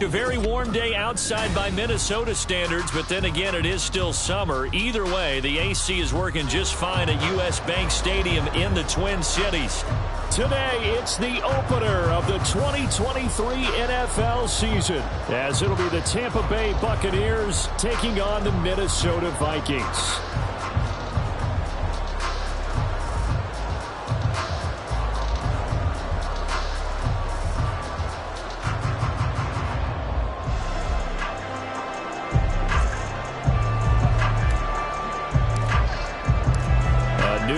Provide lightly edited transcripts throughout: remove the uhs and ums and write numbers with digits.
A very warm day outside by Minnesota standards, but then again, it is still summer. Either way, the AC is working just fine at U.S. Bank Stadium in the Twin Cities. Today, it's the opener of the 2023 NFL season, as it'll be the Tampa Bay Buccaneers taking on the Minnesota Vikings.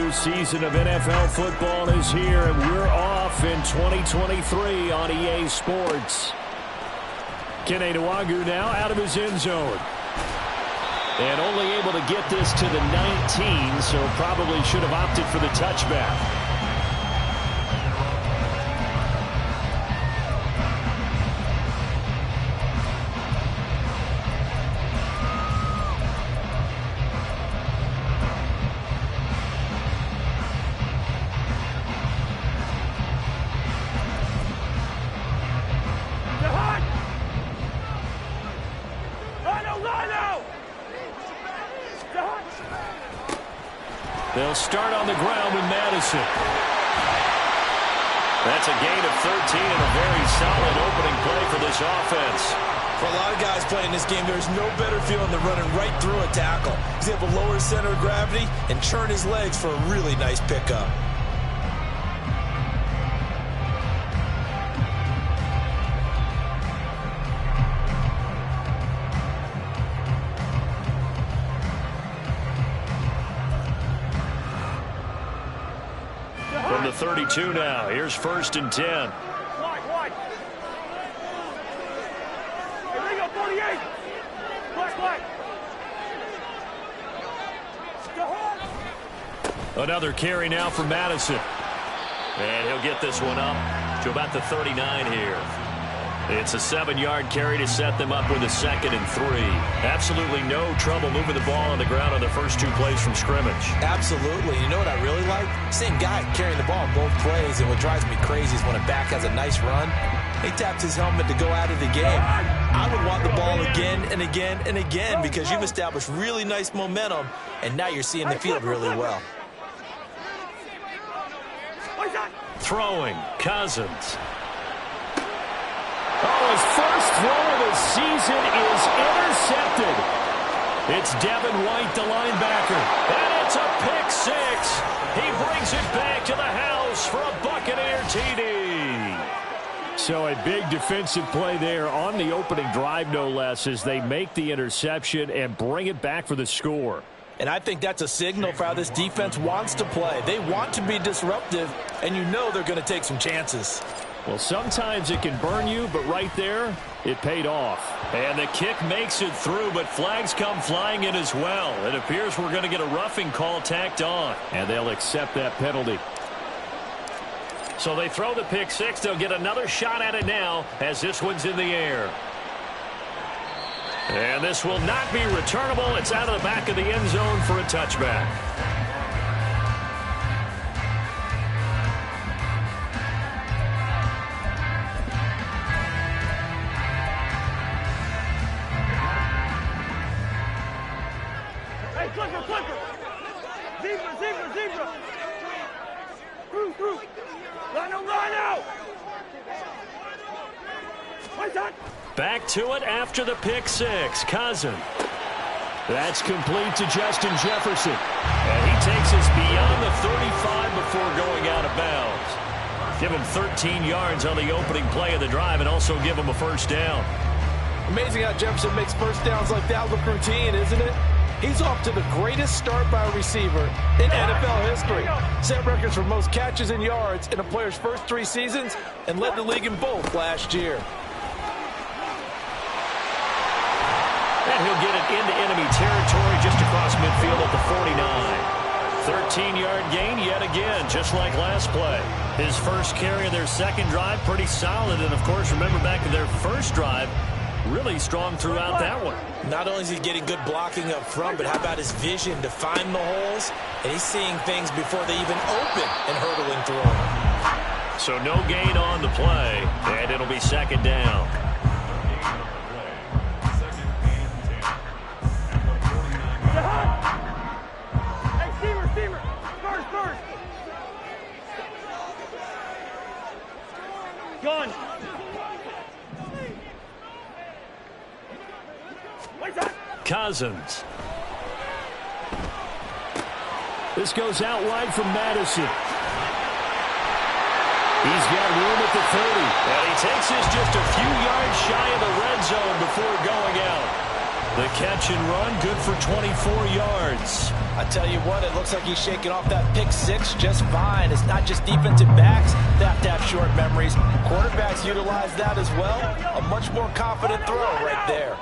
Season of NFL football is here, and we're off in 2023 on EA Sports. Kene Nwangwu now out of his end zone. And only able to get this to the 19, so probably should have opted for the touchback. They'll start on the ground with Madison. That's a gain of 13 and a very solid opening play for this offense. For a lot of guys playing this game, there's no better feeling than running right through a tackle. He's able to lower his center of gravity and churn his legs for a really nice pickup. From the 32 now, here's 1st and 10. Wide. Here we go, 48. Another carry now for Madison. And he'll get this one up to about the 39 here. It's a 7-yard carry to set them up with a 2nd and 3. Absolutely no trouble moving the ball on the ground on the first 2 plays from scrimmage. Absolutely. You know what I really like? Same guy carrying the ball in both plays, and what drives me crazy is when a back has a nice run, he taps his helmet to go out of the game. I would want the ball again and again and again because you've established really nice momentum, and now you're seeing the field really well. Throwing, Cousins. Oh, his first throw of the season is intercepted. It's Devin White, the linebacker. And it's a pick 6. He brings it back to the house for a Buccaneer TD. So a big defensive play there on the opening drive, no less, as they make the interception and bring it back for the score. And I think that's a signal for how this defense wants to play. They want to be disruptive, and you know they're going to take some chances. Well, sometimes it can burn you, but right there, it paid off. And the kick makes it through, but flags come flying in as well. It appears we're going to get a roughing call tacked on. And they'll accept that penalty. So they throw the pick 6. They'll get another shot at it now as this one's in the air. And this will not be returnable. It's out of the back of the end zone for a touchback. Zebra. Through. Rhino. Back to it after the pick 6. Cousin. That's complete to Justin Jefferson. And he takes us beyond the 35 before going out of bounds. Give him 13 yards on the opening play of the drive and also give him a first down. Amazing how Jefferson makes first downs like that look routine, isn't it? He's off to the greatest start by a receiver in NFL history. Set records for most catches and yards in a player's first 3 seasons and led the league in both last year. And he'll get it into enemy territory just across midfield at the 49. 13-yard gain yet again, just like last play. His first carry of their second drive, pretty solid. And, of course, remember back to their first drive, really strong throughout that one. Not only is he getting good blocking up front, but how about his vision to find the holes? And he's seeing things before they even open and hurdling through them. So no gain on the play, and it'll be second down. Gun. Cousins. This goes out wide from Madison. He's got room at the 30. And he takes this just a few yards shy of the red zone before going out. The catch and run, good for 24 yards. I tell you what, it looks like he's shaking off that pick six just fine. It's not just defensive backs that have to have short memories. Quarterbacks utilize that as well. A much more confident throw right there.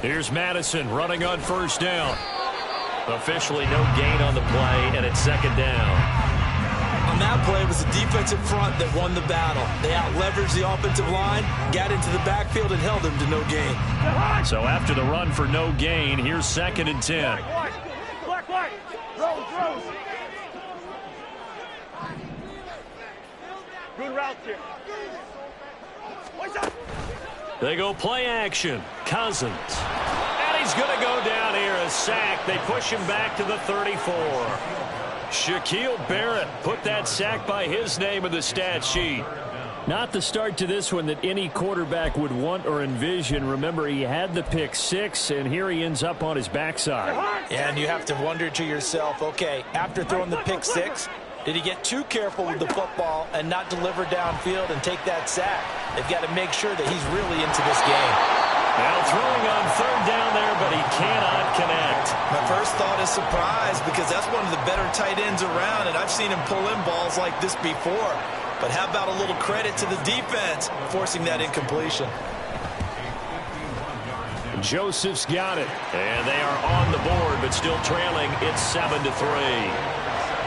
Here's Madison running on first down. Officially no gain on the play, and it's second down. On that play, it was the defensive front that won the battle. They out-leveraged the offensive line, got into the backfield, and held them to no gain. So after the run for no gain, here's second and 10. Black. Rose. Good route here. They go play action. Cousins. And he's going to go down here, a sack. They push him back to the 34. Shaquille Barrett put that sack by his name in the stat sheet. Not the start to this one that any quarterback would want or envision. Remember, he had the pick six, and here he ends up on his backside. And you have to wonder to yourself, okay, after throwing the pick six, did he get too careful with the football and not deliver downfield and take that sack? They've got to make sure that he's really into this game. Now throwing on third down there, but he cannot connect. My first thought is surprise, because that's one of the better tight ends around, and I've seen him pull in balls like this before. But how about a little credit to the defense forcing that incompletion? Joseph's got it, and they are on the board, but still trailing. It's 7-3.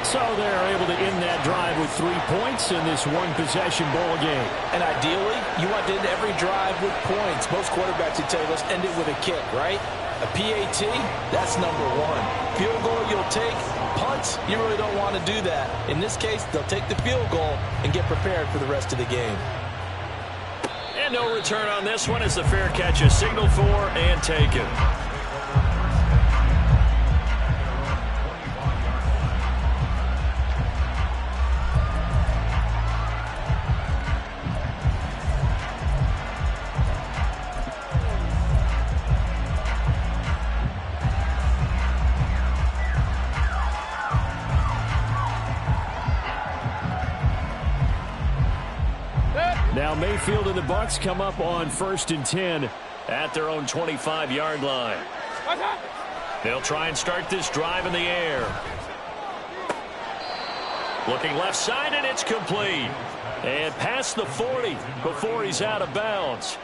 So they're able to end that drive with 3 points in this one-possession ball game. And ideally, you want to end every drive with points. Most quarterbacks would tell you, let's end it with a kick, right? A PAT, that's number one. Field goal you'll take. Punts, you really don't want to do that. In this case, they'll take the field goal and get prepared for the rest of the game. And no return on this one as the fair catch is signaled for and taken. Now Mayfield and the Bucs come up on 1st and 10 at their own 25-yard line. They'll try and start this drive in the air. Looking left side, and it's complete. And past the 40 before he's out of bounds.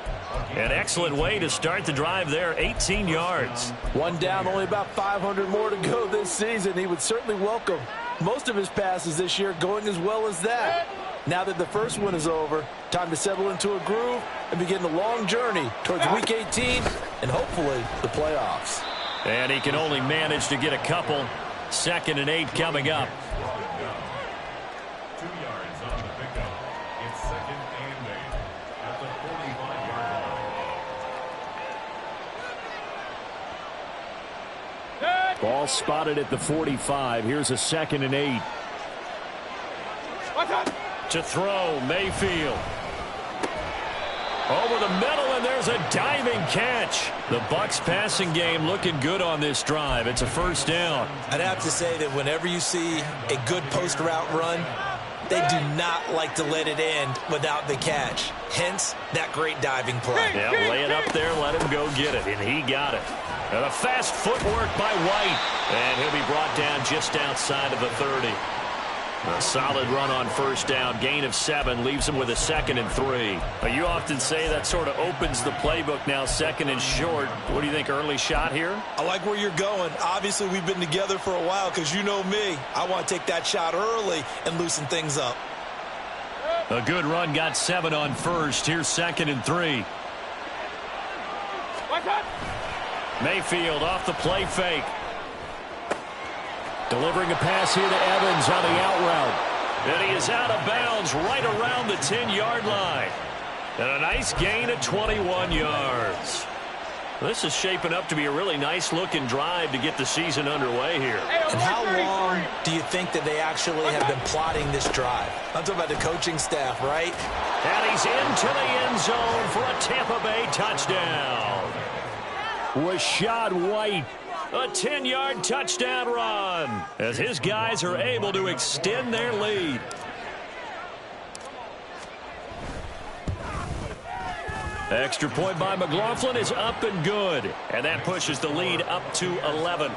An excellent way to start the drive there, 18 yards. One down, only about 500 more to go this season. He would certainly welcome most of his passes this year going as well as that. Now that the first one is over, time to settle into a groove and begin the long journey towards Week 18 and hopefully the playoffs. And he can only manage to get a couple. 2nd and 8 coming up. 2 yards on the pickup. It's 2nd and 8 at the 45-yard line. Ball spotted at the 45. Here's a 2nd and 8. To throw, Mayfield. Over the middle, and there's a diving catch. The Bucs passing game looking good on this drive. It's a first down. I'd have to say that whenever you see a good post route run, they do not like to let it end without the catch. Hence, that great diving play. Yeah, lay it up there, let him go get it, and he got it. And a fast footwork by White, and he'll be brought down just outside of the 30. A solid run on first down. Gain of 7 leaves him with a 2nd and 3. But you often say that sort of opens the playbook now, 2nd and short. What do you think, early shot here? I like where you're going. Obviously, we've been together for a while because you know me. I want to take that shot early and loosen things up. A good run, got 7 on first. Here's 2nd and 3. Mayfield off the play fake. Delivering a pass here to Evans on the out route. And he is out of bounds right around the 10-yard line. And a nice gain of 21 yards. This is shaping up to be a really nice-looking drive to get the season underway here. And how long do you think that they actually have been plotting this drive? I'm talking about the coaching staff, right? And he's into the end zone for a Tampa Bay touchdown. Rashad White, a 10-yard touchdown run, as his guys are able to extend their lead. Extra point by McLaughlin is up and good. And that pushes the lead up to 11.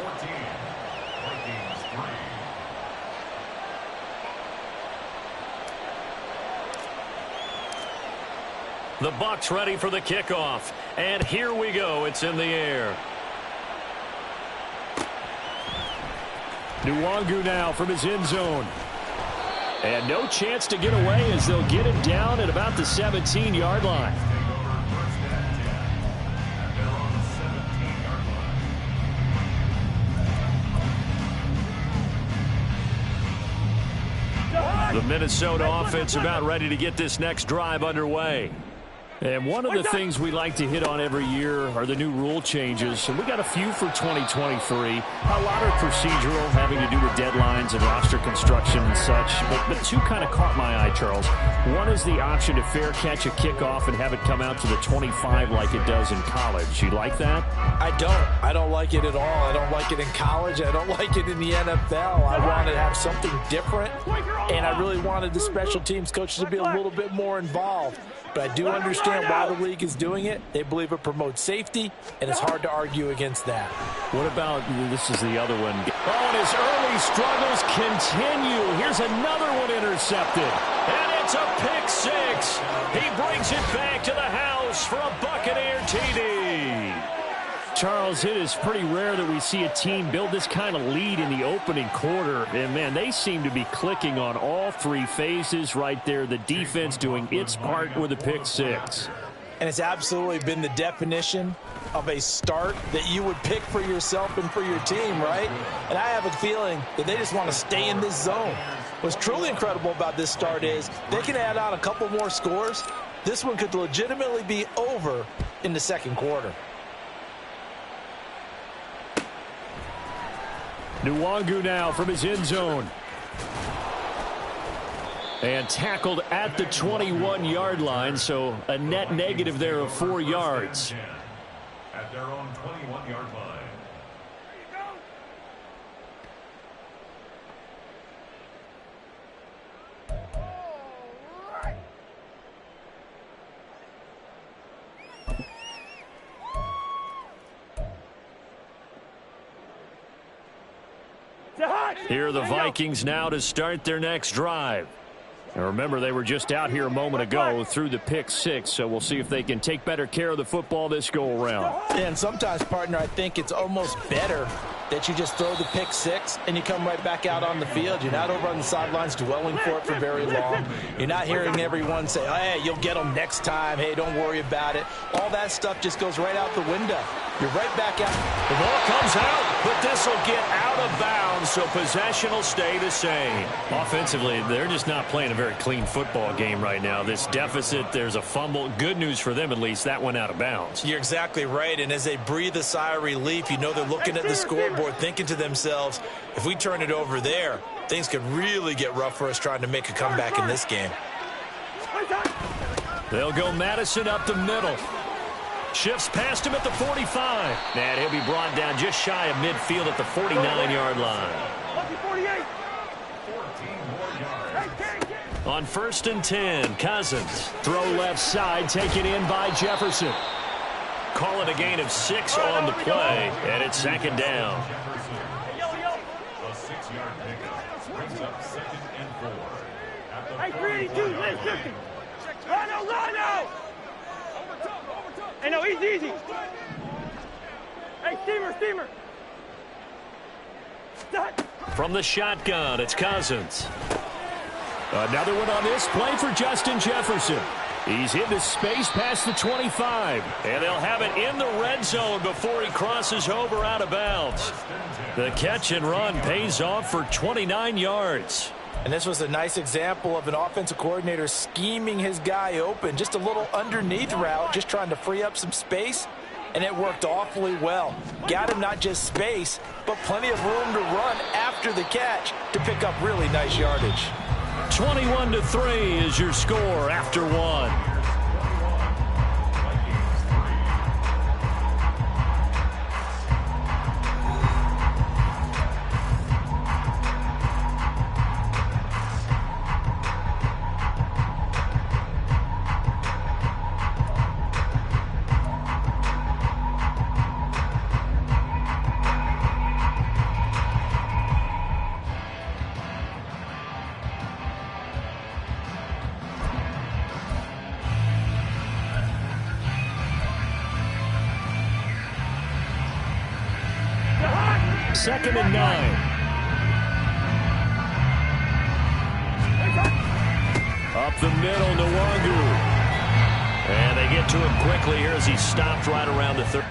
The Bucs ready for the kickoff. And here we go. It's in the air. Nwangu now from his end zone. And no chance to get away as they'll get it down at about the 17-yard line. The Minnesota offense about ready to get this next drive underway. And one of the things we like to hit on every year are the new rule changes. And we got a few for 2023. A lot are procedural, having to do with deadlines and roster construction and such. But two kind of caught my eye, Charles. One is the option to fair catch a kickoff and have it come out to the 25 like it does in college. You like that? I don't. I don't like it at all. I don't like it in college. I don't like it in the NFL. I wanted to have something different. And I really wanted the special teams coaches to be a little bit more involved. But I do understand why the league is doing it. They believe it promotes safety, and it's hard to argue against that. What about, this is the other one. Oh, and his early struggles continue. Here's another one intercepted. And it's a pick six. He brings it back to the house for a Buccaneer TD. Charles, it is pretty rare that we see a team build this kind of lead in the opening quarter. And, man, they seem to be clicking on all three phases right there. The defense doing its part with a pick six. And it's absolutely been the definition of a start that you would pick for yourself and for your team, right? And I have a feeling that they just want to stay in this zone. What's truly incredible about this start is they can add on a couple more scores. This one could legitimately be over in the second quarter. Nwangu now from his end zone. And tackled at the 21-yard line, so a net negative there of 4 yards. At their own 21-yard line. Here are the Vikings now to start their next drive. And remember, they were just out here a moment ago through the pick six, so we'll see if they can take better care of the football this go-around. And sometimes, partner, I think it's almost better that you just throw the pick six and you come right back out on the field. You're not over on the sidelines dwelling for it for very long. You're not hearing everyone say, hey, you'll get them next time. Hey, don't worry about it. All that stuff just goes right out the window. You're right back out. The ball comes out, but this will get out of bounds, so possession will stay the same. Offensively, they're just not playing a very clean football game right now. This deficit, there's a fumble. Good news for them, at least. That went out of bounds. You're exactly right, and as they breathe a sigh of relief, you know they're looking at the scoreboard thinking to themselves, if we turn it over there, things could really get rough for us trying to make a comeback in this game. They'll go Madison up the middle. Shifts past him at the 45. And he'll be brought down just shy of midfield at the 49-yard line. On 1st and 10, Cousins. Throw left side, taken in by Jefferson. Call it a gain of 6 on the play, and it's second down. A 6-yard pickup brings up 2nd and 4. At the Hey, 382, let's 50. Rhino! Hey, no, easy. Hey, steamer. From the shotgun, it's Cousins. Another one on this play for Justin Jefferson. He's into space past the 25. And they'll have it in the red zone before he crosses over out of bounds. The catch and run pays off for 29 yards. And this was a nice example of an offensive coordinator scheming his guy open. Just a little underneath route, just trying to free up some space. and it worked awfully well. Got him not just space, but plenty of room to run after the catch to pick up really nice yardage. 21-3 is your score after one. Second and 9. Up the middle, Nwangu. And they get to him quickly here as he stopped right around the 30.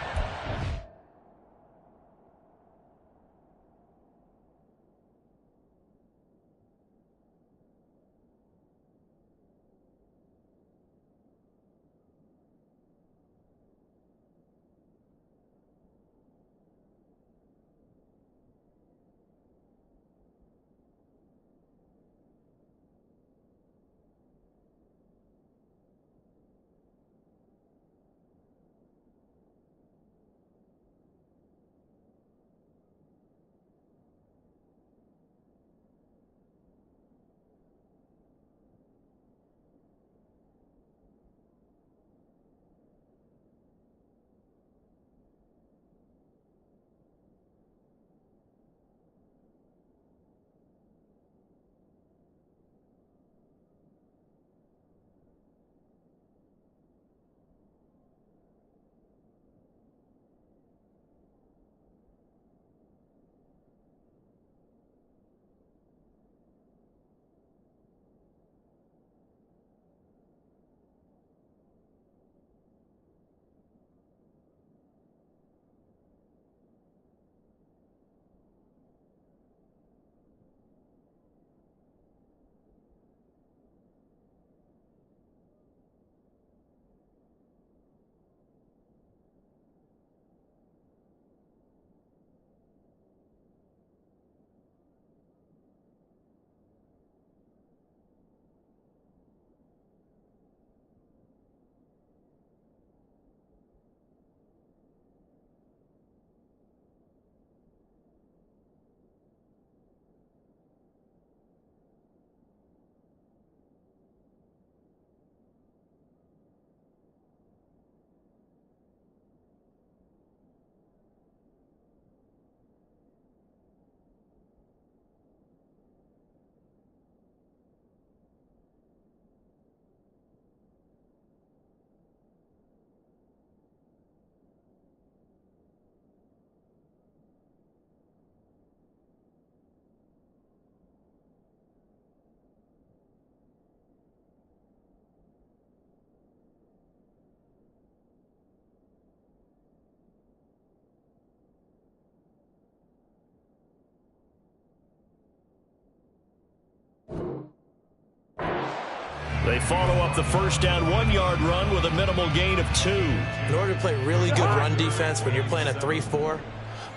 They follow up the first down 1-yard run with a minimal gain of 2. In order to play really good run defense when you're playing a 3-4,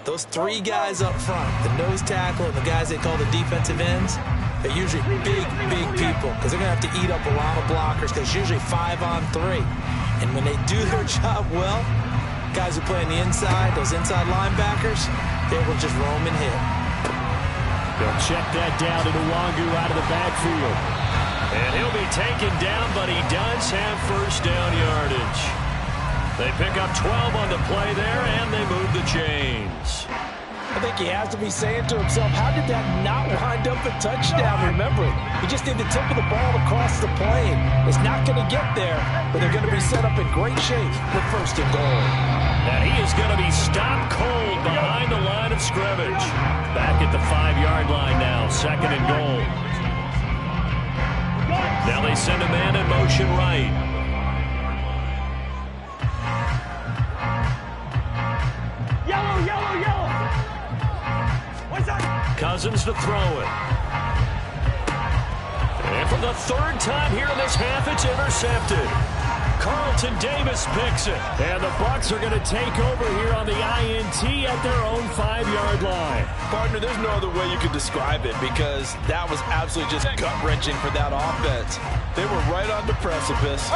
those 3 guys up front, the nose tackle and the guys they call the defensive ends, they're usually big people because they're going to have to eat up a lot of blockers because it's usually 5 on 3. And when they do their job well, guys who play on the inside, those inside linebackers, they will just roam and hit. They'll check that down to Nwangu out of the backfield. And he'll be taken down, but he does have first down yardage. They pick up 12 on the play there, and they move the chains. I think he has to be saying to himself, how did that not wind up a touchdown? Remember, he just did the tip of the ball across the plane. It's not going to get there, but they're going to be set up in great shape with first and goal. And he is going to be stopped cold behind the line of scrimmage. Back at the 5-yard line now, second and goal. Now they send a man in motion right. Yellow. What's that? Cousins to throw it. And for the third time here in this half, it's intercepted. Carlton Davis picks it. And the Bucs are going to take over here on the INT at their own 5-yard line. Partner, there's no other way you could describe it because that was absolutely just gut-wrenching for that offense. They were right on the precipice.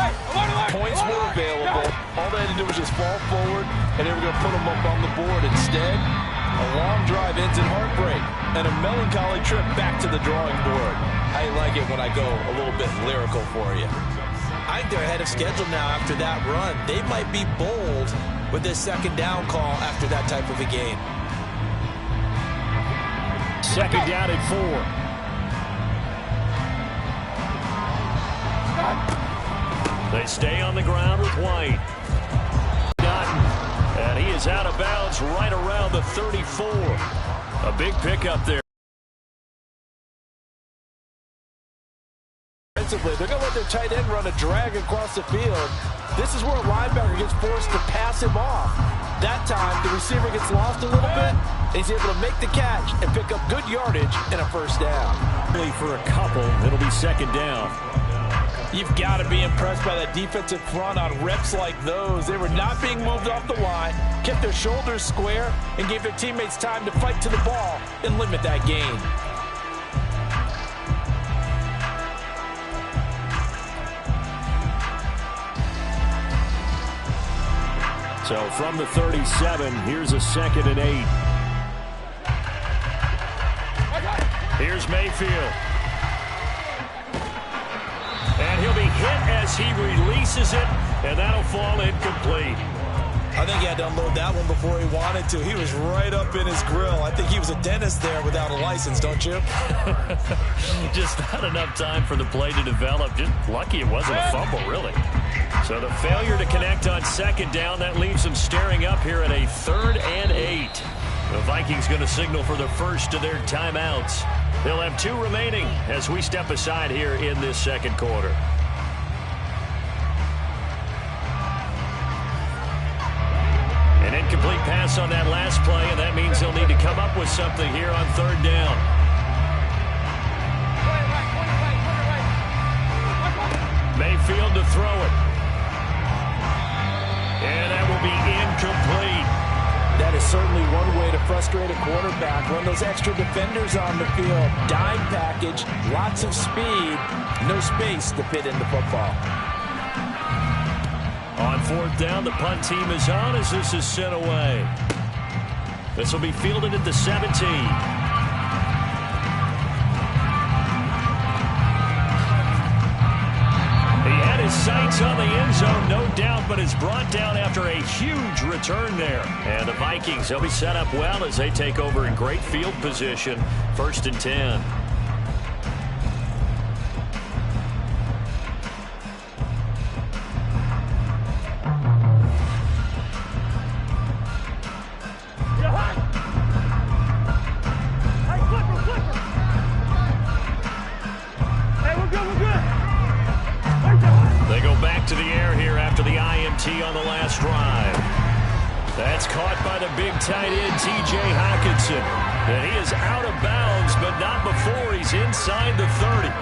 Points were available. All they had to do was just fall forward, and they were going to put them up on the board. Instead, a long drive ends in heartbreak and a melancholy trip back to the drawing board. I like it when I go a little bit lyrical for you. I think they're ahead of schedule now after that run. They might be bold with this second down call after that type of a game. Second down and 4. They stay on the ground with White. And he is out of bounds right around the 34. A big pickup there. They're going to let their tight end run a drag across the field. This is where a linebacker gets forced to pass him off. That time, the receiver gets lost a little bit, and he's able to make the catch and pick up good yardage and a first down. For a couple, it'll be second down. You've got to be impressed by that defensive front on reps like those. They were not being moved off the line, kept their shoulders square, and gave their teammates time to fight to the ball and limit that gain. So from the 37, here's a 2nd and 8. Here's Mayfield. And he'll be hit as he releases it, and that'll fall incomplete. I think he had to unload that one before he wanted to. He was right up in his grill. I think he was a dentist there without a license, don't you? Just not enough time for the play to develop. Just lucky it wasn't a fumble, really. So the failure to connect on second down, that leaves them staring up here at a 3rd and 8. The Vikings going to signal for the first of their timeouts. They'll have 2 remaining as we step aside here in this second quarter. An incomplete pass on that last play, and that means they'll need to come up with something here on 3rd down. Mayfield to throw it. And that will be incomplete. That is certainly one way to frustrate a quarterback. Run those extra defenders on the field. Dime package, lots of speed, no space to fit in the football. On 4th down, the punt team is on as this is sent away. This will be fielded at the 17. His sights on the end zone, no doubt, but is brought down after a huge return there. And the Vikings, they'll be set up well as they take over in great field position. 1st and 10. To the air here after the INT on the last drive. That's caught by the big tight end, T.J. Hockenson. And he is out of bounds, but not before he's inside the 30.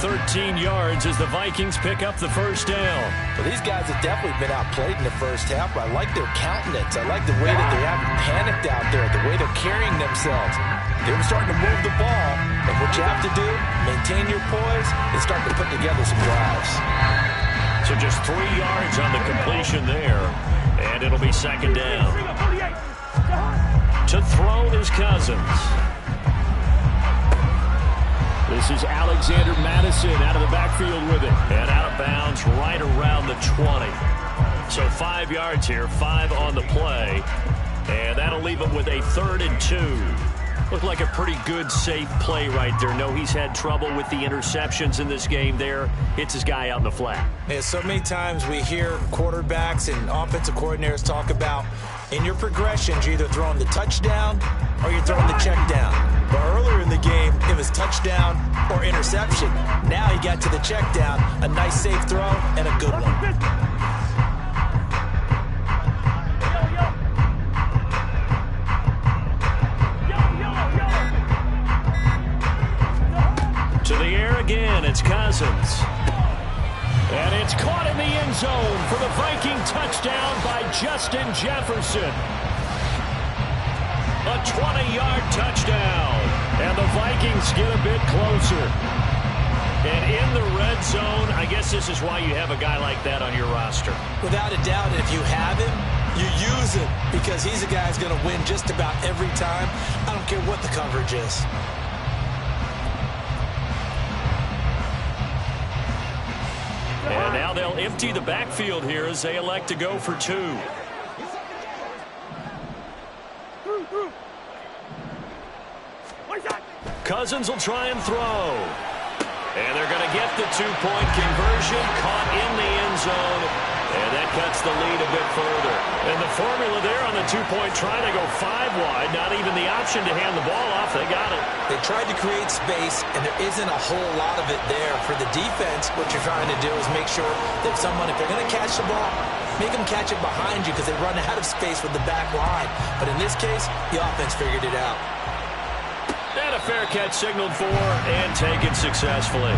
13 yards as the Vikings pick up the first down. Well, these guys have definitely been outplayed in the first half, but I like their countenance. I like the way that they haven't panicked out there, the way they're carrying themselves. They're starting to move the ball, and what you have to do, maintain your poise and start to put together some drives. So just 3 yards on the completion there, and it'll be second down. To throw is Cousins. This is Alexander Madison out of the backfield with it. And out of bounds right around the 20. So 5 yards here, 5 on the play. And that'll leave him with a 3rd and 2. Looked like a pretty good, safe play right there. No, he's had trouble with the interceptions in this game there. Hits his guy out in the flat. Yeah, so many times we hear quarterbacks and offensive coordinators talk about in your progressions, you're either throwing the touchdown or you're throwing the check down. But earlier in the game, it was touchdown or interception. Now he got to the check down, a nice safe throw, and a good one. To the air again, it's Cousins. And it's caught in the end zone for the Viking touchdown by Justin Jefferson. A 20-yard touchdown. And the Vikings get a bit closer. And in the red zone, I guess this is why you have a guy like that on your roster. Without a doubt, if you have him, you use him because he's a guy who's going to win just about every time. I don't care what the coverage is. And now they'll empty the backfield here as they elect to go for two. Cousins will try and throw. And they're going to get the two-point conversion, caught in the end zone. And that cuts the lead a bit further. And the formula there on the two-point try, they go 5 wide. Not even the option to hand the ball off. They got it. They tried to create space, and there isn't a whole lot of it there. For the defense, what you're trying to do is make sure that someone, if they're going to catch the ball, make them catch it behind you because they run out of space with the back line. But in this case, the offense figured it out. And a fair catch signaled for and taken successfully.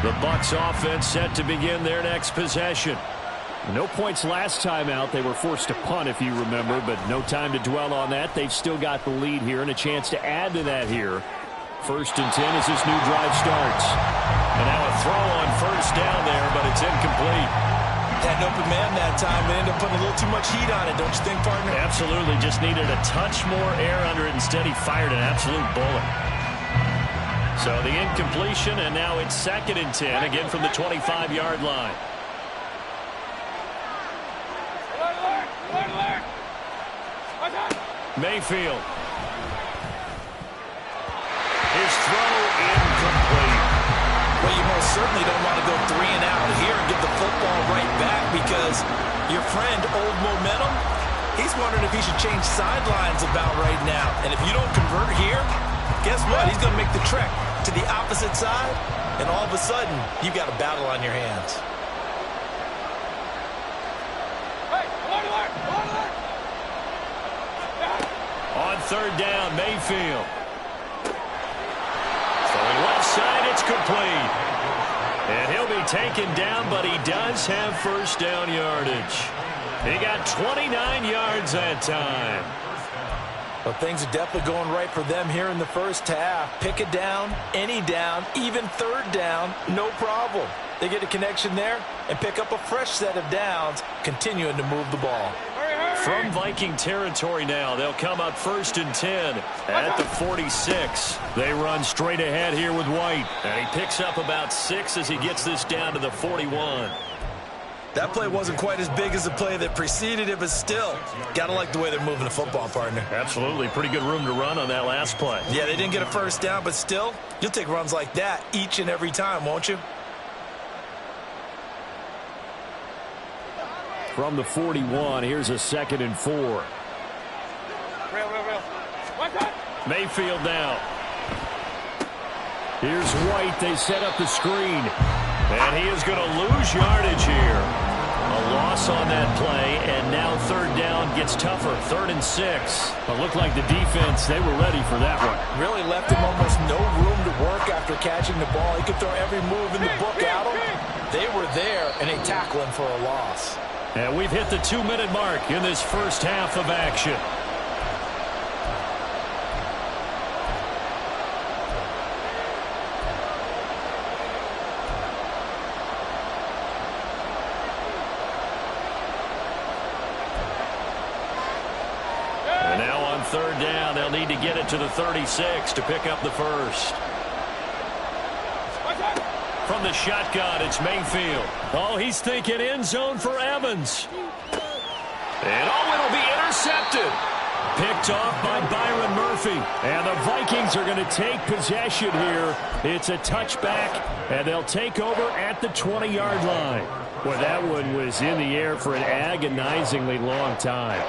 The Bucs offense set to begin their next possession. No points last time out. They were forced to punt, if you remember, but no time to dwell on that. They've still got the lead here and a chance to add to that here. 1st and 10 as this new drive starts. And now a throw on first down there, but it's incomplete. Had an open man that time. They ended up putting a little too much heat on it, don't you think, partner? Absolutely. Just needed a touch more air under it. Instead, he fired an absolute bullet. So the incompletion, and now it's 2nd and 10, again from the 25-yard line. Mayfield. His throw incomplete. Well, you most certainly don't want to go 3 and out here and give the football right back because your friend, Old Momentum, he's wondering if he should change sidelines about right now. And if you don't convert here, guess what? He's going to make the trek to the opposite side, and all of a sudden, you've got a battle on your hands. On 3rd down, Mayfield. Throwing left side, it's complete. And he'll be taken down, but he does have first down yardage. He got 29 yards that time. Well, things are definitely going right for them here in the first half. Pick a down, any down, even 3rd down, no problem. They get a connection there and pick up a fresh set of downs, continuing to move the ball. From Viking territory now, they'll come up 1st and 10 at the 46. They run straight ahead here with White, and he picks up about 6 as he gets this down to the 41. That play wasn't quite as big as the play that preceded it, but still, got to like the way they're moving the football, partner. Absolutely. Pretty good room to run on that last play. Yeah, they didn't get a first down, but still, you'll take runs like that each and every time, won't you? From the 41, here's a 2nd and 4. Mayfield now. Here's White. They set up the screen. And he is going to lose yardage here. A loss on that play, and now 3rd down gets tougher. 3rd and 6. It looked like the defense, they were ready for that one. Really left him almost no room to work after catching the ball. He could throw every move in the book at him. They were there, and they tackle him for a loss. And we've hit the 2-minute mark in this first half of action. And now on 3rd down, they'll need to get it to the 36 to pick up the first. From the shotgun, it's Mayfield. Oh, he's thinking end zone for Evans. And oh, it'll be intercepted. Picked off by Byron Murphy. And the Vikings are going to take possession here. It's a touchback, and they'll take over at the 20-yard line. Well, that one was in the air for an agonizingly long time.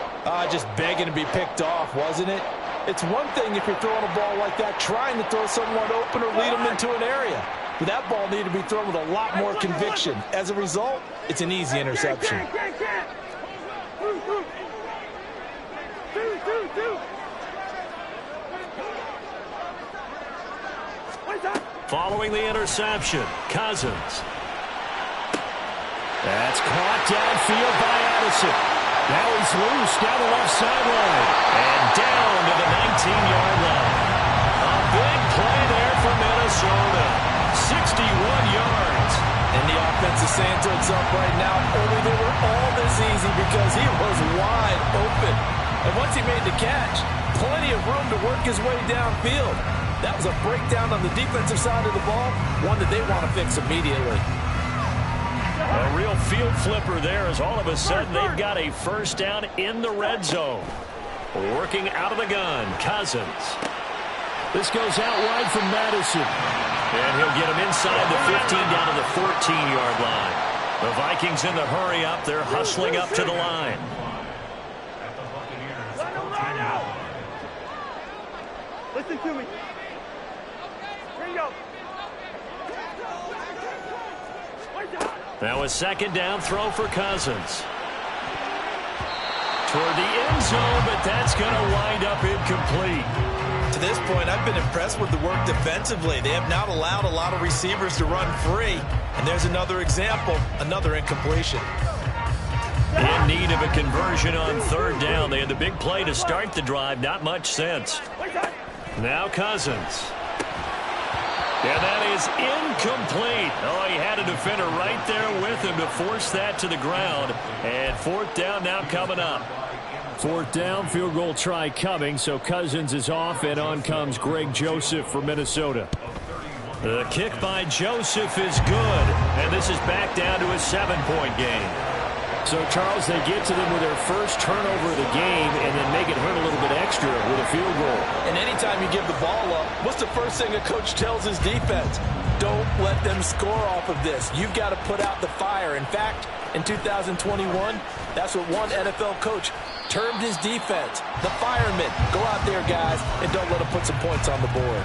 Just begging to be picked off, wasn't it? It's one thing if you're throwing a ball like that, trying to throw someone open or lead them into an area. But that ball needed to be thrown with a lot more conviction. As a result, it's an easy interception. Following the interception, Cousins. That's caught downfield by Addison. Now he's loose down the left sideline. And down to the 19-yard line. A big play there for Minnesota. 61 yards. And the offense is saying to itself right now, only they were all this easy because he was wide open. And once he made the catch, plenty of room to work his way downfield. That was a breakdown on the defensive side of the ball, one that they want to fix immediately. A real field flipper there as all of a sudden they've got a first down in the red zone. Working out of the gun, Cousins. This goes out wide from Madison. And he'll get him inside the 15 down to the 14-yard line. The Vikings in the hurry up. They're hustling up to the line. Listen to me. Here you go. Now a second down throw for Cousins. Toward the end zone, but that's going to wind up incomplete. To this point, I've been impressed with the work defensively. They have not allowed a lot of receivers to run free. And there's another example, another incompletion. In need of a conversion on third down. They had the big play to start the drive. Not much sense. Now Cousins. And that is incomplete. Oh, he had a defender right there with him to force that to the ground. And fourth down now coming up. Fourth down, field goal try coming, so Cousins is off, and on comes Greg Joseph for Minnesota. The kick by Joseph is good, and this is back down to a 7-point game. So, Charles, they get to them with their first turnover of the game and then make it hurt a little bit extra with a field goal. And anytime you give the ball up, what's the first thing a coach tells his defense? Don't let them score off of this. You've got to put out the fire. In fact, in 2021, that's what one NFL coach termed his defense, the firemen. Go out there, guys, and don't let them put some points on the board.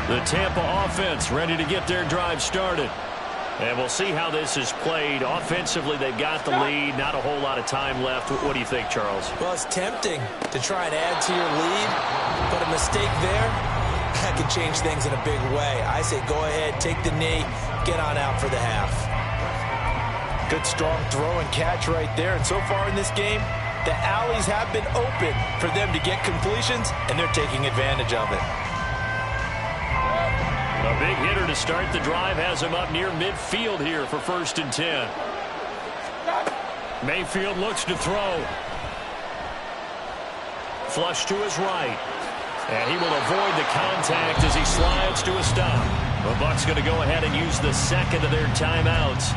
The Tampa offense ready to get their drive started. And we'll see how this is played. Offensively, they've got the lead. Not a whole lot of time left. What do you think, Charles? Well, it's tempting to try and add to your lead, but a mistake there, that could change things in a big way. I say go ahead, take the knee, get on out for the half. Good, strong throw and catch right there. And so far in this game, the alleys have been open for them to get completions, and they're taking advantage of it. A big hitter to start the drive has him up near midfield here for 1st and 10. Mayfield looks to throw. Flush to his right. And he will avoid the contact as he slides to a stop. The Bucs going to go ahead and use the second of their timeouts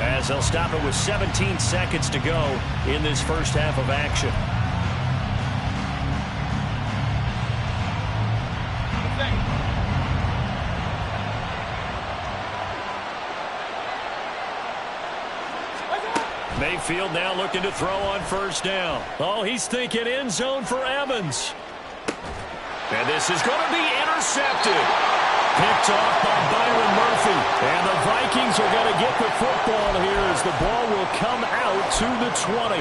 as they'll stop it with 17 seconds to go in this first half of action. Mayfield now looking to throw on 1st down. Oh, he's thinking end zone for Evans. And this is going to be intercepted. Picked off by Byron Murphy. And the Vikings are going to get the football here as the ball will come out to the 20.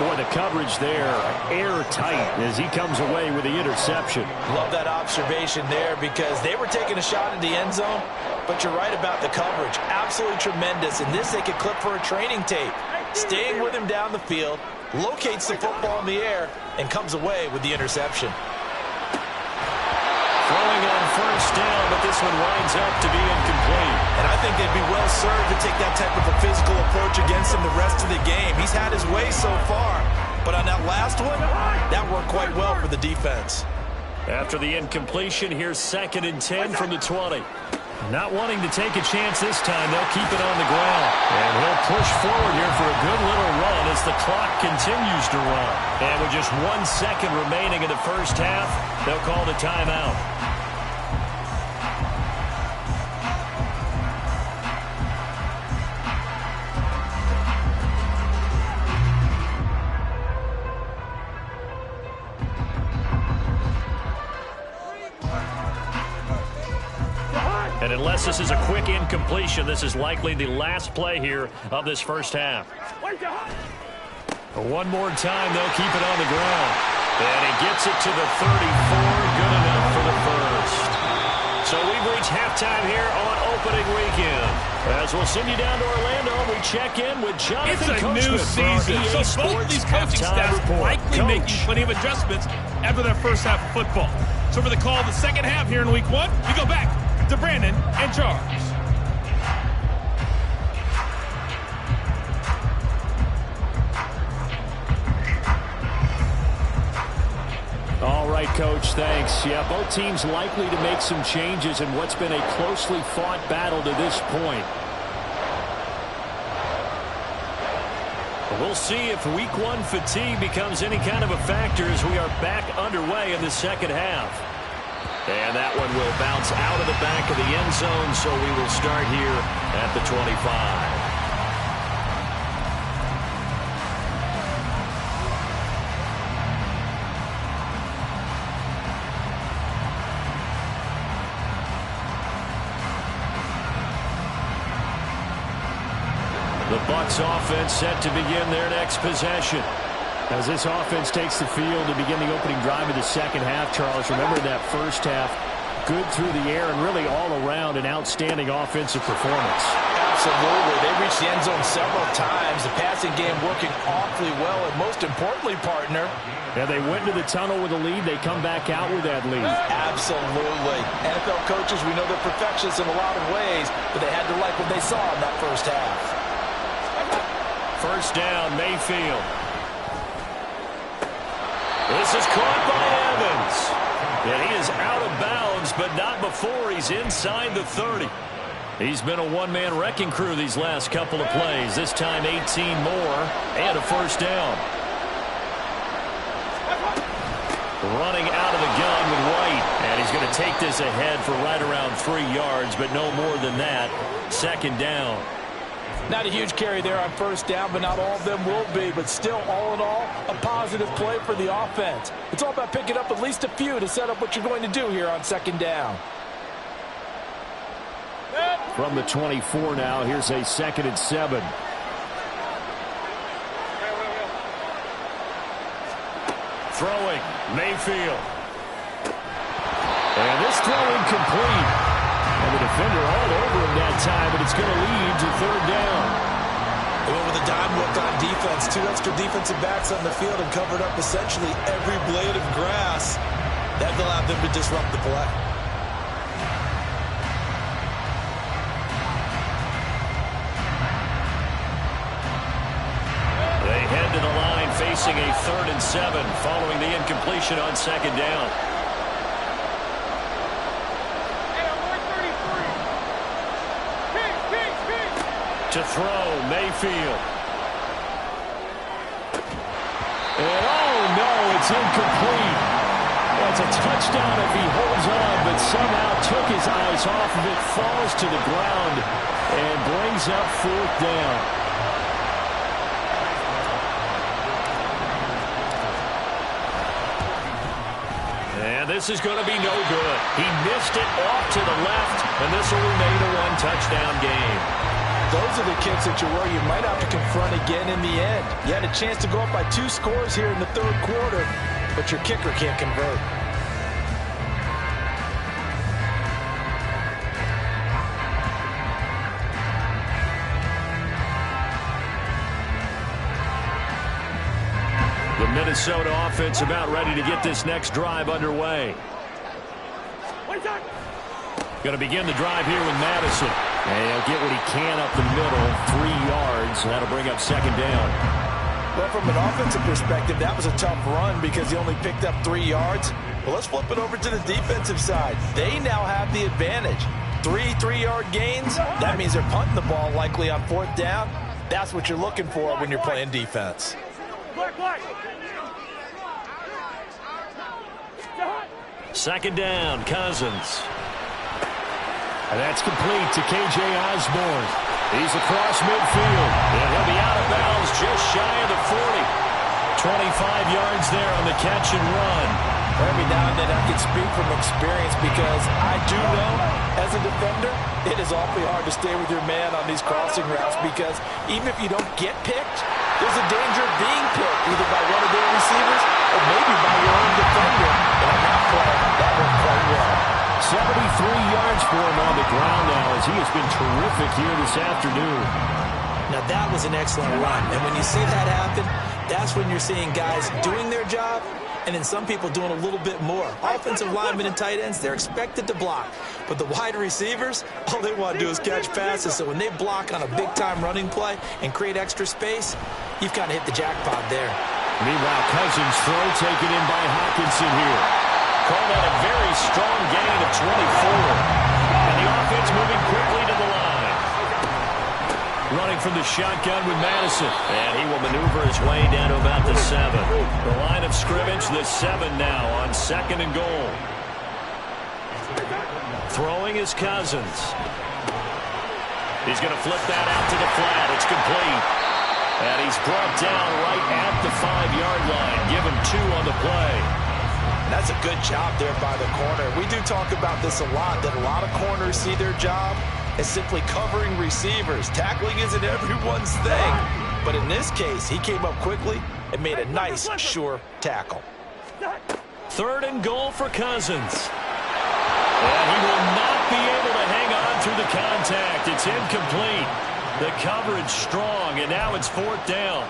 Boy, the coverage there airtight as he comes away with the interception. Love that observation there because they were taking a shot at the end zone, but you're right about the coverage. Absolutely tremendous. And this they could clip for a training tape. Staying with him down the field, locates the football in the air, and comes away with the interception. Throwing on first down, but this one winds up to be incomplete. And I think they'd be well served to take that type of a physical approach against him the rest of the game. He's had his way so far, but on that last one, that worked quite well for the defense. After the incompletion, here's 2nd and 10 from the 20. Not wanting to take a chance this time, they'll keep it on the ground. And he'll push forward here for a good little run as the clock continues to run. And with just 1 second remaining in the first half, they'll call the timeout. And unless this is a quick incompletion, this is likely the last play here of this first half. One more time, they'll keep it on the ground. And he gets it to the 34. Good enough for the first. So we've reached halftime here on opening weekend. As we'll send you down to Orlando, we check in with Jonathan Coachman. It's a new season, so both these coaching staffs likely making plenty of adjustments after their first half of football. So for the call of the second half here in week 1, we go back to Brandon and Charles. All right, Coach, thanks. Yeah, both teams likely to make some changes in what's been a closely fought battle to this point. We'll see if week 1 fatigue becomes any kind of a factor as we are back underway in the second half. And that one will bounce out of the back of the end zone, so we will start here at the 25. The Bucs offense set to begin their next possession. As this offense takes the field to begin the opening drive of the second half, Charles, remember that first half, good through the air and really all around an outstanding offensive performance. Absolutely. They reached the end zone several times. The passing game working awfully well, and most importantly, partner. Yeah, they went to the tunnel with a lead. They come back out with that lead. Absolutely. NFL coaches, we know they're perfectionists in a lot of ways, but they had to like what they saw in that first half. First down, Mayfield. This is caught by Evans. And he is out of bounds, but not before he's inside the 30. He's been a one-man wrecking crew these last couple of plays. This time 18 more and a first down. Running out of the gun with White. And he's going to take this ahead for right around 3 yards, but no more than that. Second down. Not a huge carry there on first down, but not all of them will be. But still, all in all, a positive play for the offense. It's all about picking up at least a few to set up what you're going to do here on second down. From the 24 now, here's a 2nd and 7. Throwing, Mayfield. And this throw incomplete. And the defender all over him that time, but it's going to lead to third down. They went with a dime look on defense. 2 extra defensive backs on the field and covered up essentially every blade of grass. That allowed them to disrupt the play. They head to the line facing a 3rd and 7 following the incompletion on second down. To throw, Mayfield. And oh no, it's incomplete. Well, it's a touchdown if he holds on, but somehow took his eyes off of it, falls to the ground, and brings up 4th down. And this is going to be no good. He missed it off to the left, and this will remain a 1-touchdown game. Those are the kicks that you worry you might have to confront again in the end. You had a chance to go up by 2 scores here in the 3rd quarter, but your kicker can't convert. The Minnesota offense about ready to get this next drive underway. Going to begin the drive here with Madison. And he'll get what he can up the middle, 3 yards. That'll bring up second down. Well, from an offensive perspective, that was a tough run because he only picked up 3 yards. Well, let's flip it over to the defensive side. They now have the advantage. 3 3-yard gains. That means they're punting the ball likely on 4th down. That's what you're looking for when you're playing defense. Second down, Cousins. And that's complete to K.J. Osborne. He's across midfield. And he'll be out of bounds just shy of the 40. 25 yards there on the catch and run. Every now and then I can speak from experience because I do know, as a defender, it is awfully hard to stay with your man on these crossing routes because even if you don't get picked, there's a danger of being picked either by one of their receivers or maybe by your own defender. And on that play, that worked quite well. 73 yards for him on the ground now as he has been terrific here this afternoon. Now that was an excellent run. And when you see that happen, that's when you're seeing guys doing their job and then some people doing a little bit more. Offensive linemen and tight ends, they're expected to block. But the wide receivers, all they want to do is catch passes. So when they block on a big-time running play and create extra space, you've kind of hit the jackpot there. Meanwhile, Cousins' throw taken in by Hockenson here. Called out a very strong gain of 24. And the offense moving quickly to the line. Running from the shotgun with Madison. And he will maneuver his way down to about the 7. The line of scrimmage, the 7 now on 2nd and goal. Throwing is Cousins. He's going to flip that out to the flat. It's complete. And he's brought down right at the 5-yard line. Give him 2 on the play. That's a good job there by the corner. We do talk about this a lot, that a lot of corners see their job as simply covering receivers. Tackling isn't everyone's thing. But in this case, he came up quickly and made a nice, sure tackle. 3rd and goal for Cousins. And he will not be able to hang on through the contact. It's incomplete. The coverage strong, and now it's 4th down.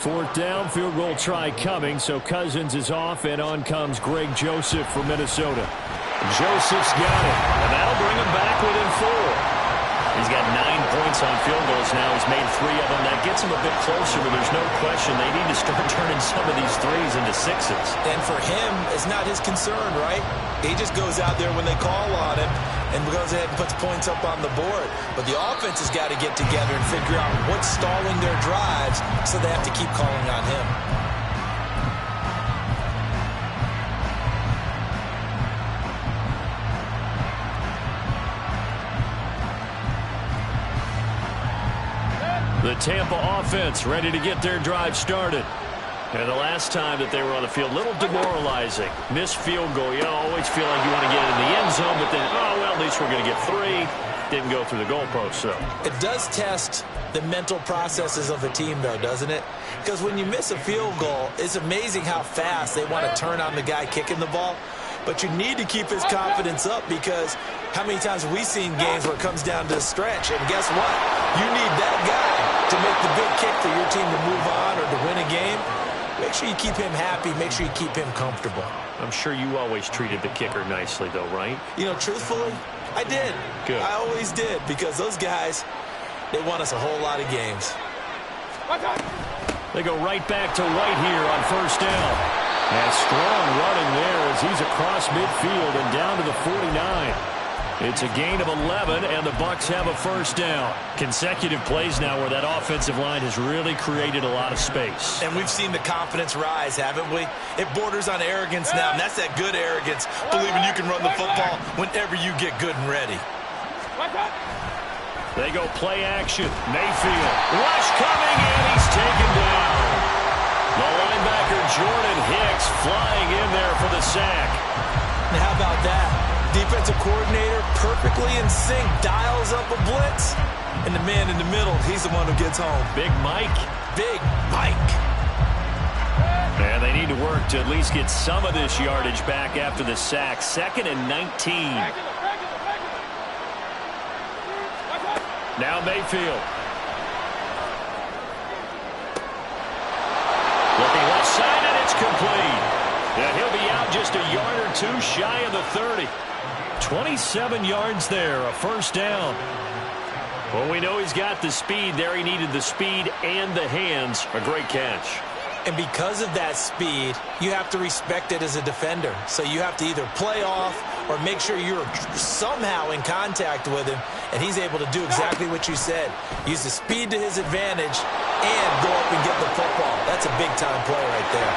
4th down, field goal try coming, so Cousins is off, and on comes Greg Joseph for Minnesota. Joseph's got it, and that'll bring him back within 4. He's got 9 points on field goals now. He's made 3 of them. That gets him a bit closer, but there's no question they need to start turning some of these 3s into 6s. And for him, it's not his concern, right? He just goes out there when they call on him and goes ahead and puts points up on the board. But the offense has got to get together and figure out what's stalling their drives, so they have to keep calling on him. The Tampa offense ready to get their drive started. And the last time that they were on the field, a little demoralizing. Missed field goal. You always feel like you want to get in the end zone, but then, oh, well, at least we're going to get 3. Didn't go through the goalpost, so. It does test the mental processes of a team, though, doesn't it? Because when you miss a field goal, it's amazing how fast they want to turn on the guy kicking the ball. But you need to keep his confidence up because how many times have we seen games where it comes down to a stretch? And guess what? You need that guy to make the big kick for your team to move on or to win a game. Make sure you keep him happy. Make sure you keep him comfortable. I'm sure you always treated the kicker nicely, though, right? You know, truthfully, I did. Good. I always did because those guys, they won us a whole lot of games. They go right back to White here on 1st down. And strong running there as he's across midfield and down to the 49. It's a gain of 11, and the Bucs have a 1st down. Consecutive plays now where that offensive line has really created a lot of space. And we've seen the confidence rise, haven't we? It borders on arrogance now, and that's that good arrogance, believing you can run the football whenever you get good and ready. They go play action. Mayfield. Rush coming, and he's taken down. The linebacker Jordan Hicks flying in there for the sack. Now how about that? Defensive coordinator perfectly in sync, dials up a blitz. And the man in the middle, he's the one who gets home. Big Mike. Big Mike. And they need to work to at least get some of this yardage back after the sack. 2nd and 19. Now Mayfield. Looking left side, and it's complete. And he'll be out just a yard or two shy of the 30. 27 yards there, a first down. Well, we know he's got the speed there. He needed the speed and the hands. A great catch. And because of that speed, you have to respect it as a defender. So you have to either play off or make sure you're somehow in contact with him, and he's able to do exactly what you said. Use the speed to his advantage and go up and get the football. That's a big-time play right there.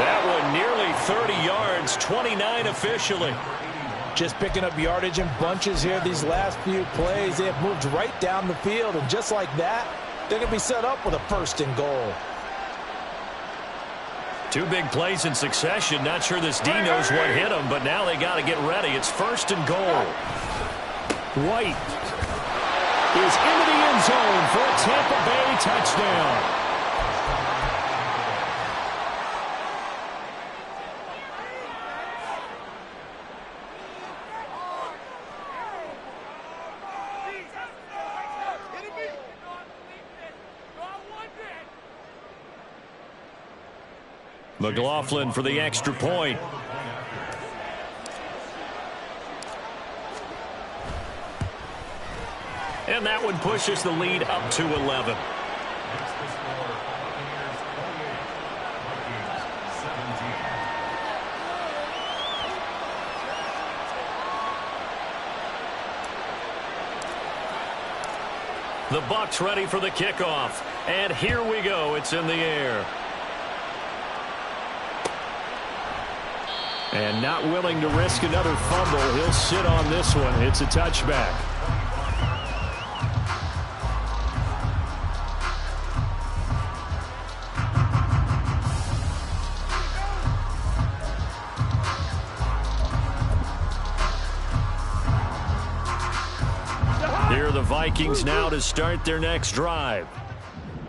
That one nearly 30 yards, 29 officially. Just picking up yardage in bunches here these last few plays. They have moved right down the field, and just like that, they're going to be set up with a first and goal. Two big plays in succession. Not sure this D knows what hit him, but now they got to get ready. It's first and goal. White is into the end zone for a Tampa Bay touchdown. McLaughlin for the extra point. And that one pushes the lead up to 11. The Bucs ready for the kickoff. And here we go. It's in the air. And not willing to risk another fumble. He'll sit on this one. It's a touchback. Here are the Vikings now to start their next drive.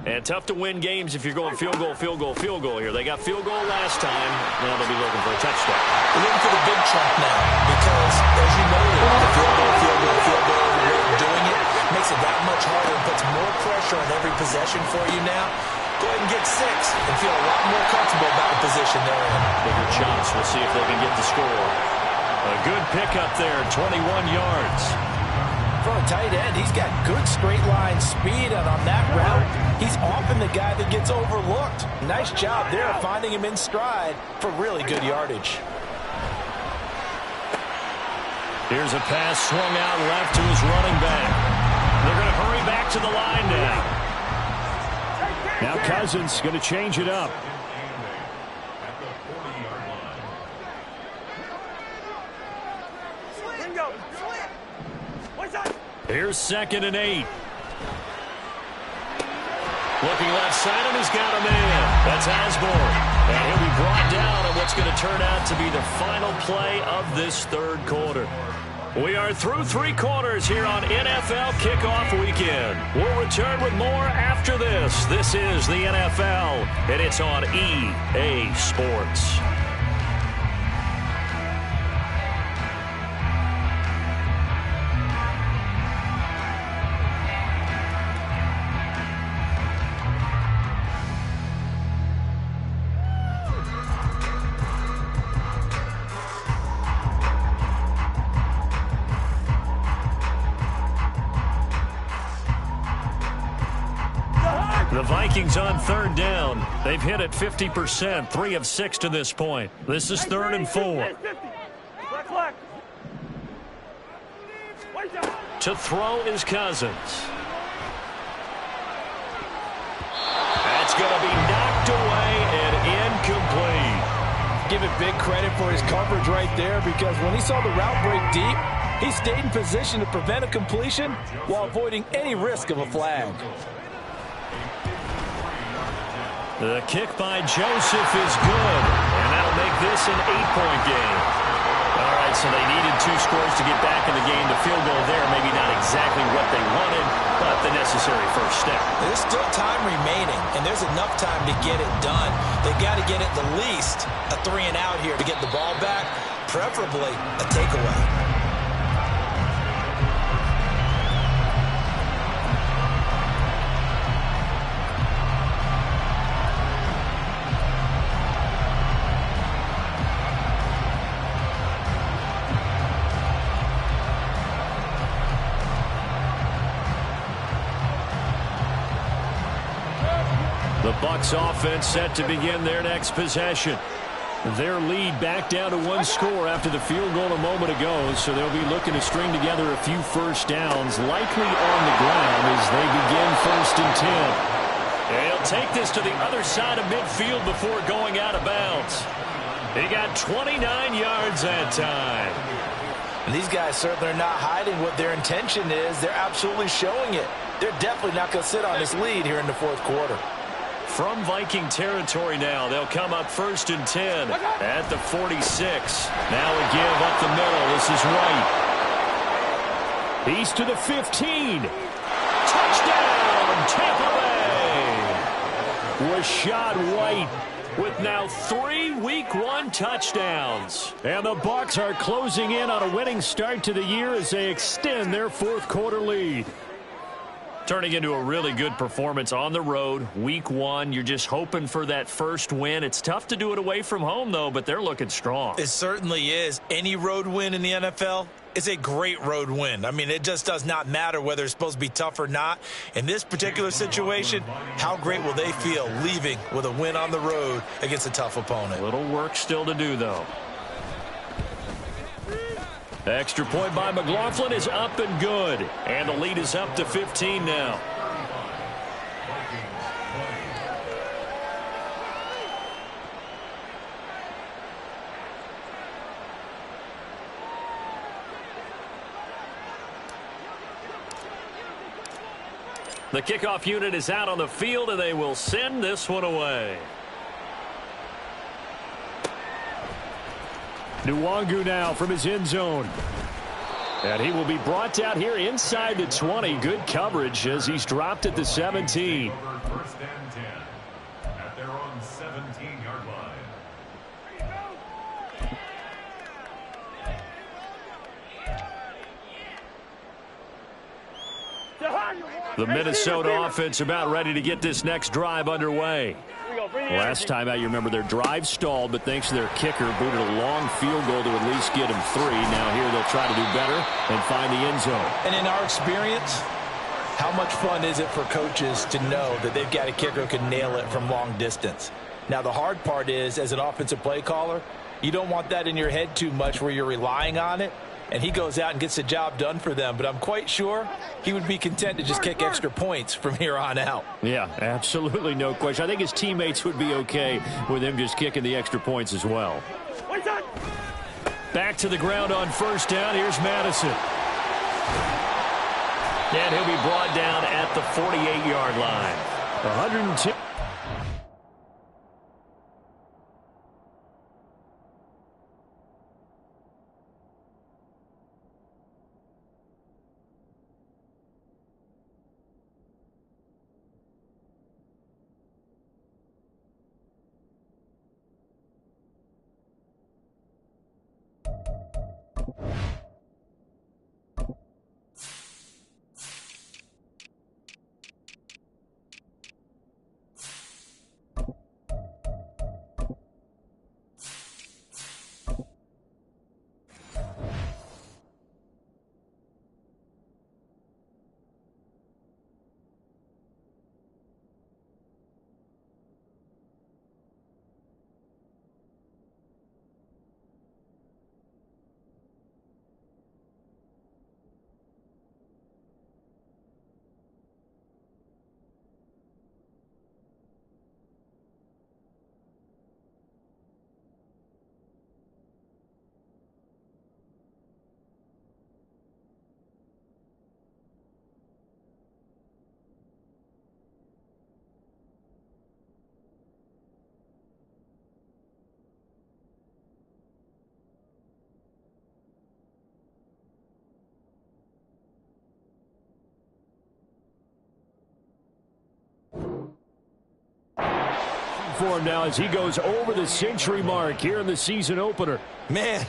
And tough to win games if you're going field goal, field goal, field goal here. They got field goal last time. Now they'll be looking for a touchdown. They're looking for the big chunk now because, as you noted, the field goal, the way of doing it makes it that much harder and puts more pressure on every possession for you now. Go ahead and get 6 and feel a lot more comfortable about the position they're in. Bigger chance. We'll see if they can get the score. A good pickup there, 21 yards. For a tight end, he's got good straight line speed, and on that route, he's often the guy that gets overlooked. Nice job there finding him in stride for really good yardage. Here's a pass swung out left to his running back. They're going to hurry back to the line now. Now Cousins going to change it up. Here's 2nd and 8. Looking left side, and he's got a man. That's Osborne. And he'll be brought down on what's going to turn out to be the final play of this third quarter. We are through 3 quarters here on NFL Kickoff Weekend. We'll return with more after this. This is the NFL, and it's on EA Sports. The Vikings on 3rd down. They've hit it 50%, 3 of 6 to this point. This is 3rd and 4. To throw is Cousins. That's going to be knocked away and incomplete. Give it big credit for his coverage right there, because when he saw the route break deep, he stayed in position to prevent a completion while avoiding any risk of a flag. The kick by Joseph is good, and that'll make this an 8-point game. All right, so they needed 2 scores to get back in the game. The field goal there, maybe not exactly what they wanted, but the necessary first step. There's still time remaining, and there's enough time to get it done. They've got to get at the least a 3 and out here to get the ball back, preferably a takeaway. Bucs offense set to begin their next possession. Their lead back down to one score after the field goal a moment ago, so they'll be looking to string together a few first downs, likely on the ground as they begin 1st and 10. And he'll take this to the other side of midfield before going out of bounds. He got 29 yards that time. And these guys certainly are not hiding what their intention is. They're absolutely showing it. They're definitely not going to sit on this lead here in the 4th quarter. From Viking territory now, they'll come up 1st and 10 at the 46. Now a give up the middle. This is White. He's to the 15. Touchdown, Tampa Bay. Rashad White with now 3 Week 1 touchdowns. And the Bucs are closing in on a winning start to the year as they extend their 4th quarter lead. Turning into a really good performance on the road. Week 1, you're just hoping for that first win. It's tough to do it away from home, though, but they're looking strong. It certainly is. Any road win in the NFL is a great road win. I mean, it just does not matter whether it's supposed to be tough or not. In this particular situation, how great will they feel leaving with a win on the road against a tough opponent? A little work still to do, though. Extra point by McLaughlin is up and good. And the lead is up to 15 now. The kickoff unit is out on the field, and they will send this one away. Nwangu now from his end zone. And he will be brought down here inside the 20. Good coverage as he's dropped at the 17. 1st and 10 at their own 17-yard line. The Minnesota offense about ready to get this next drive underway. Last time out, you remember their drive stalled, but thanks to their kicker, booted a long field goal to at least get them 3. Now here they'll try to do better and find the end zone. And in our experience, how much fun is it for coaches to know that they've got a kicker who can nail it from long distance? Now, the hard part is, as an offensive play caller, you don't want that in your head too much where you're relying on it. And he goes out and gets the job done for them. But I'm quite sure he would be content to just kick extra points from here on out. Yeah, absolutely no question. I think his teammates would be okay with him just kicking the extra points as well. Back to the ground on 1st down. Here's Madison. And he'll be brought down at the 48-yard line. 110. For him now as he goes over the century mark here in the season opener. Man,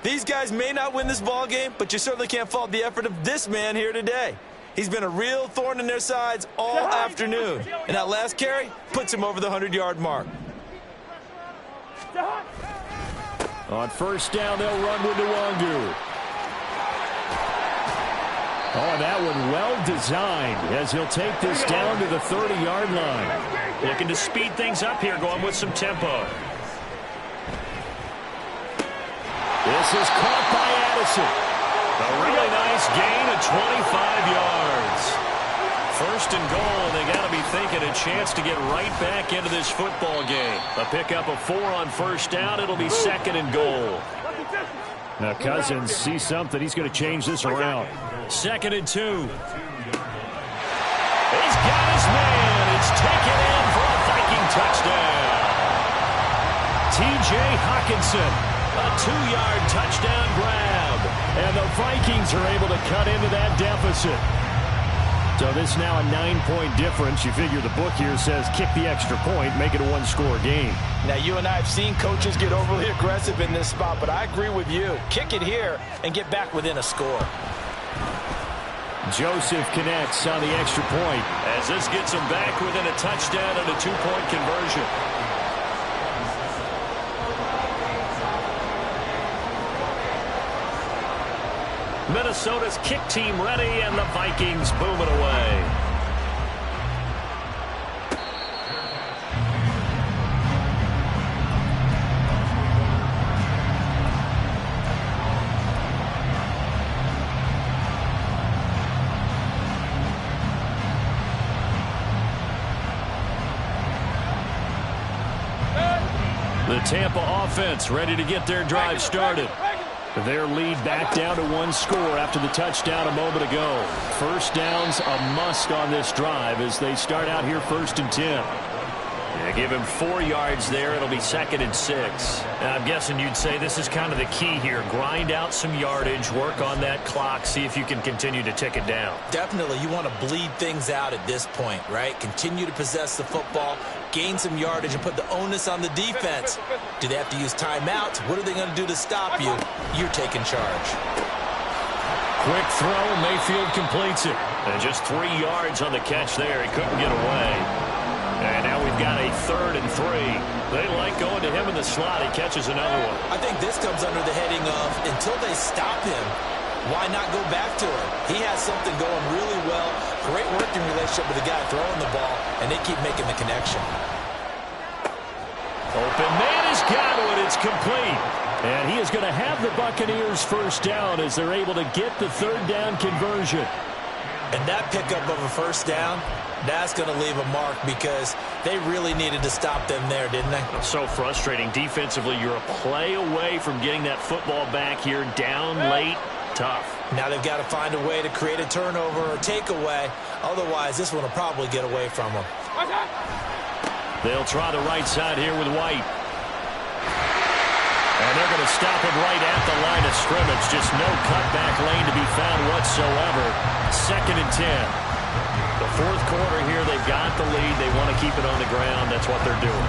these guys may not win this ball game, but you certainly can't fault the effort of this man here today. He's been a real thorn in their sides all afternoon. And that last carry puts him over the 100-yard mark. On 1st down, they'll run with Nwangu. Oh, that one well designed as he'll take this down to the 30-yard line. Looking to speed things up here, going with some tempo. This is caught by Addison. A really nice gain of 25 yards. First and goal, and they got to be thinking a chance to get right back into this football game. A pickup of 4 on first down. It'll be second and goal. Now Cousins sees something. He's going to change this around. Second and 2. He's got his man. It's taken in for a Viking touchdown. T.J. Hawkinson, a 2-yard touchdown grab. And the Vikings are able to cut into that deficit. So this now a 9-point difference. You figure the book here says kick the extra point, make it a one-score game. Now, you and I have seen coaches get overly aggressive in this spot, but I agree with you. Kick it here and get back within a score. Joseph connects on the extra point. As this gets him back within a touchdown and a 2-point conversion. Minnesota's kick team ready, and the Vikings boom it away. The Tampa offense ready to get their drive started. Their lead back down to 1 score after the touchdown a moment ago. First down's a must on this drive as they start out here 1st and 10. Yeah, give him 4 yards there. It'll be 2nd and 6. And I'm guessing you'd say this is kind of the key here. Grind out some yardage, work on that clock, see if you can continue to tick it down. Definitely, you want to bleed things out at this point, right? Continue to possess the football, gain some yardage, and put the onus on the defense. Do they have to use timeouts? What are they going to do to stop you? You're taking charge. Quick throw. Mayfield completes it. And just 3 yards on the catch there. He couldn't get away. And now we've got a 3rd and 3. They like going to him in the slot. He catches another one. I think this comes under the heading of until they stop him, why not go back to him? He has something going really well. Great working relationship with the guy throwing the ball, and they keep making the connection. Open man has got it. It's complete. And he is going to have the Buccaneers first down as they're able to get the 3rd down conversion. And that pickup of a first down, that's going to leave a mark because they really needed to stop them there, didn't they? So frustrating. Defensively, you're a play away from getting that football back here down late. Tough. Now they've got to find a way to create a turnover or takeaway. Otherwise, this one will probably get away from them. They'll try the right side here with White. And they're going to stop him right at the line of scrimmage. Just no cutback lane to be found whatsoever. 2nd and 10. The 4th quarter here, they've got the lead. They want to keep it on the ground. That's what they're doing.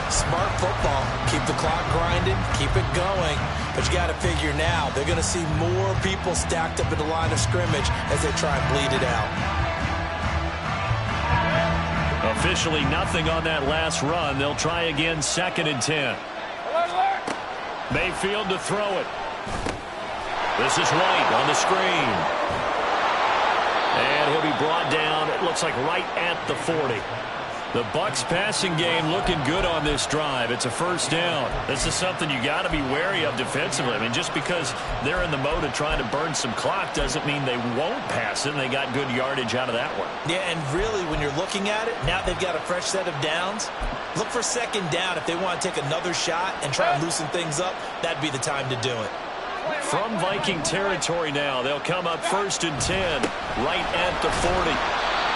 Smart football. Keep the clock grinding. Keep it going. But you got to figure now, they're going to see more people stacked up at the line of scrimmage as they try and bleed it out. Officially nothing on that last run. They'll try again 2nd and 10. Mayfield to throw it. This is White on the screen. And he'll be brought down, it looks like right at the 40. The Bucs passing game looking good on this drive. It's a first down. This is something you got to be wary of defensively. I mean, just because they're in the mode of trying to burn some clock doesn't mean they won't pass it, and they got good yardage out of that one. Yeah, and really, when you're looking at it, now they've got a fresh set of downs. Look for 2nd down. If they want to take another shot and try and loosen things up, that'd be the time to do it. From Viking territory now, they'll come up 1st and 10, right at the 40.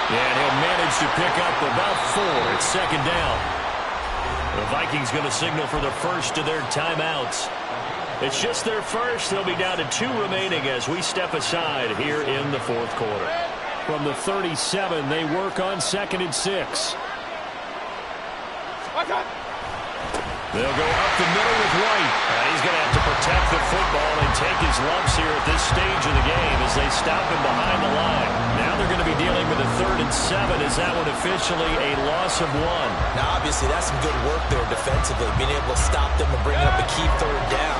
And he'll manage to pick up about 4. It's 2nd down. The Vikings going to signal for the first of their timeouts. It's just their first. They'll be down to 2 remaining as we step aside here in the 4th quarter. From the 37, they work on 2nd and 6. They'll go up the middle with White. He's going to have to protect the football and take his lumps here at this stage of the game as they stop him behind the line. Now they're going to be dealing with a 3rd and 7. Is that one officially a loss of 1? Now, obviously, that's some good work there defensively, being able to stop them and bring up a key 3rd down.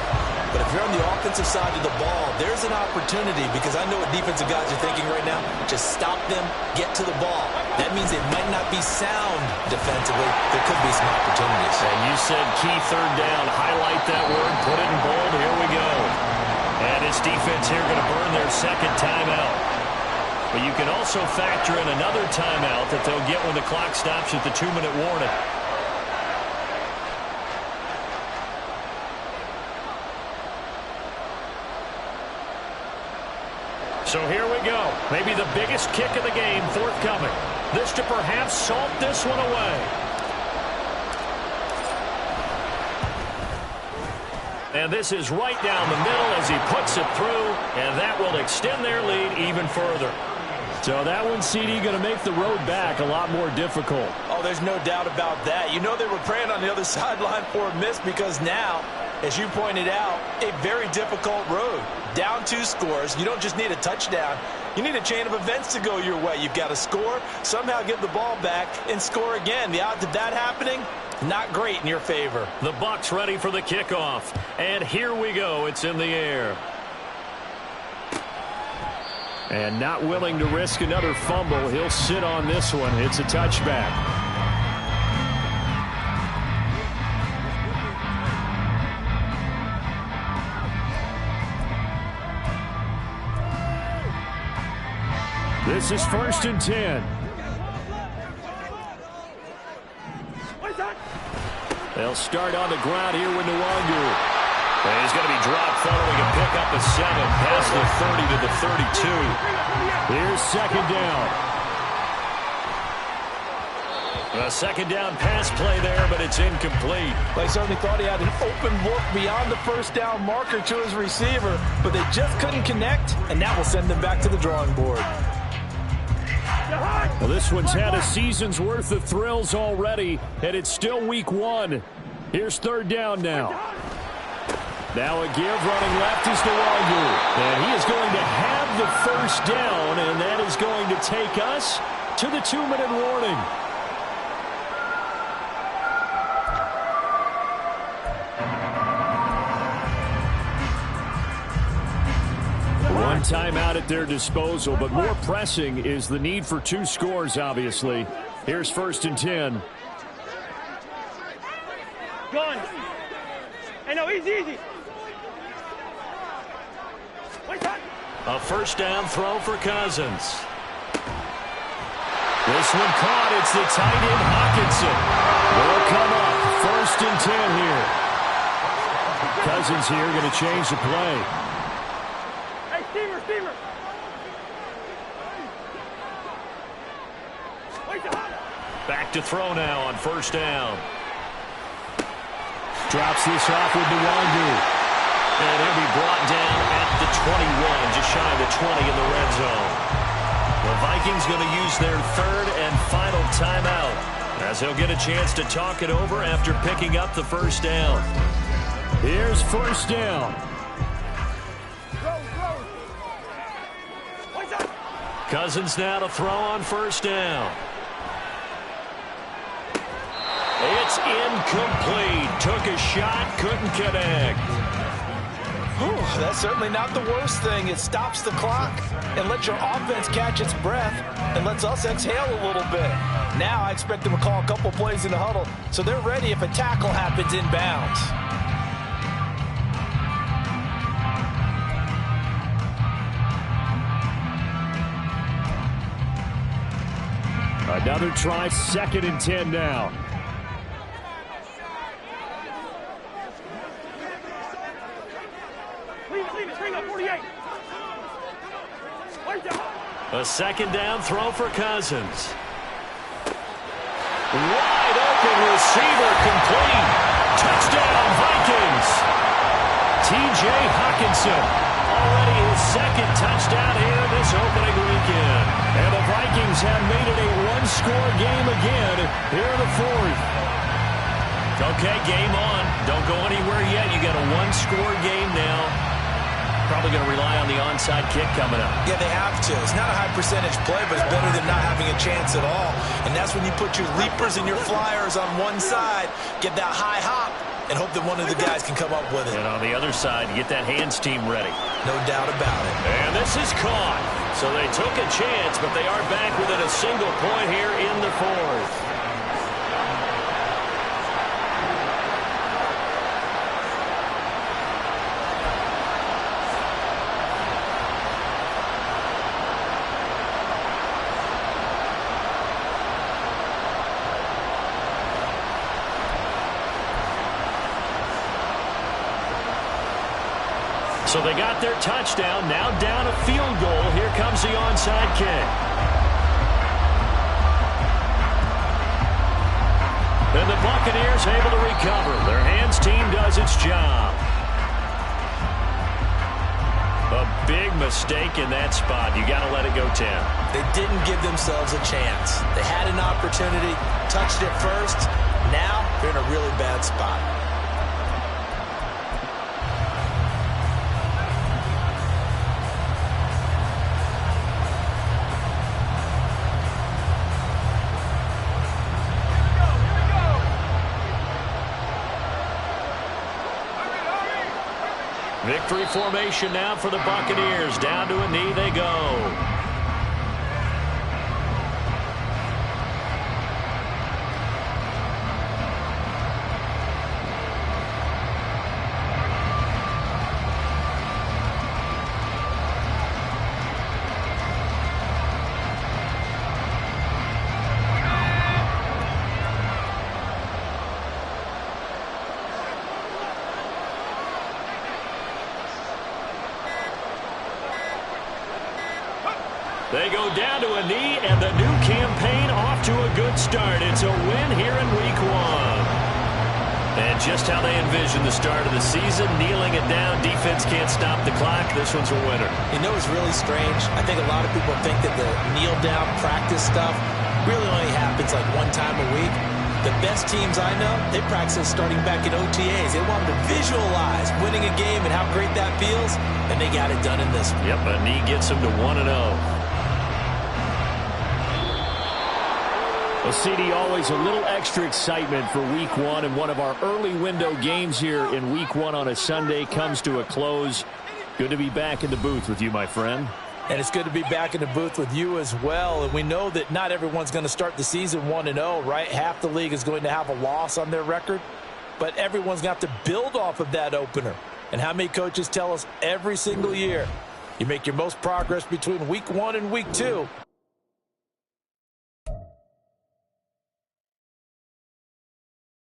But if you're on the offensive side of the ball, there's an opportunity, because I know what defensive guys are thinking right now. Just stop them, get to the ball. That means it might not be sound defensively. There could be some opportunities. And you said key third down. Highlight that word, put it in bold. Here we go. And his defense here going to burn their second timeout. But you can also factor in another timeout that they'll get when the clock stops at the 2-minute warning. So here we go. Maybe the biggest kick of the game forthcoming. This to perhaps salt this one away. And this is right down the middle as he puts it through, and that will extend their lead even further. So that one, CD, going to make the road back a lot more difficult. Oh, there's no doubt about that. You know they were praying on the other sideline for a miss, because now, as you pointed out, a very difficult road. Down 2 scores. You don't just need a touchdown. You need a chain of events to go your way. You've got to score, somehow get the ball back, and score again. The odds of that happening, not great in your favor. The Bucs ready for the kickoff. And here we go. It's in the air. And not willing to risk another fumble. He'll sit on this one. It's a touchback. This is 1st and 10. They'll start on the ground here with Nwangu. And he's going to be dropped following a pickup of 7 past the 30 to the 32. Here's 2nd down. A 2nd down pass play there, but it's incomplete. They certainly thought he had an open look beyond the 1st down marker to his receiver, but they just couldn't connect, and that will send them back to the drawing board. Well, this one's had a season's worth of thrills already, and it's still week 1. Here's 3rd down now. Now a give running left is Nwangu. And he is going to have the 1st down, and that is going to take us to the 2-minute warning. One timeout at their disposal, but more pressing is the need for 2 scores, obviously. Here's 1st and 10. Gone. Hey, no, easy. A 1st down throw for Cousins. This one caught. It's the tight end Hawkinson. Will come up. 1st and 10 here. Cousins here going to change the play. Hey, steamer. Back to throw now on 1st down. Drops this off with Nwangu. And he'll be brought down at the 21, just shy of the 20 in the red zone. The Vikings going to use their 3rd and final timeout, as he'll get a chance to talk it over after picking up the 1st down. Here's 1st down. Cousins now to throw on 1st down. It's incomplete. Took a shot, couldn't connect. That's certainly not the worst thing. It stops the clock and lets your offense catch its breath and lets us exhale a little bit. Now I expect them to call a couple plays in the huddle so they're ready if a tackle happens inbounds. Another try, 2nd and 10 now. A 2nd down throw for Cousins. Wide open receiver, complete. Touchdown, Vikings. T.J. Hawkinson, already his 2nd touchdown here this opening weekend. And the Vikings have made it a 1-score game again here in the 4th. Okay, game on. Don't go anywhere yet. You got a 1-score game now. Probably going to rely on the onside kick coming up. Yeah, they have to. It's not a high percentage play, but it's better than not having a chance at all. And that's when you put your leapers and your flyers on one side, get that high hop, and hope that one of the guys can come up with it. And on the other side, get that hands team ready. No doubt about it. And this is caught. So they took a chance, but they are back within a single point here in the fourth. So they got their touchdown, now down a field goal. Here comes the onside kick. And the Buccaneers able to recover. Their hands team does its job. A big mistake in that spot. You got to let it go 10. They didn't give themselves a chance. They had an opportunity, touched it first. Now they're in a really bad spot. Victory formation now for the Buccaneers. Down to a knee they go. They go down to a knee, and the new campaign off to a good start. It's a win here in Week 1. And just how they envision the start of the season, kneeling it down, defense can't stop the clock. This one's a winner. You know, it's really strange. I think a lot of people think that the kneel-down practice stuff really only happens like one time a week. The best teams I know, they practice starting back in OTAs. They want to visualize winning a game and how great that feels, and they got it done in this one. Yep, a knee gets them to 1-0. Well, CD, always a little extra excitement for Week 1, and one of our early window games here in Week 1 on a Sunday comes to a close. Good to be back in the booth with you, my friend. And it's good to be back in the booth with you as well. And we know that not everyone's going to start the season 1-0, right? Half the league is going to have a loss on their record, but everyone's got to build off of that opener. And how many coaches tell us every single year, you make your most progress between Week 1 and Week 2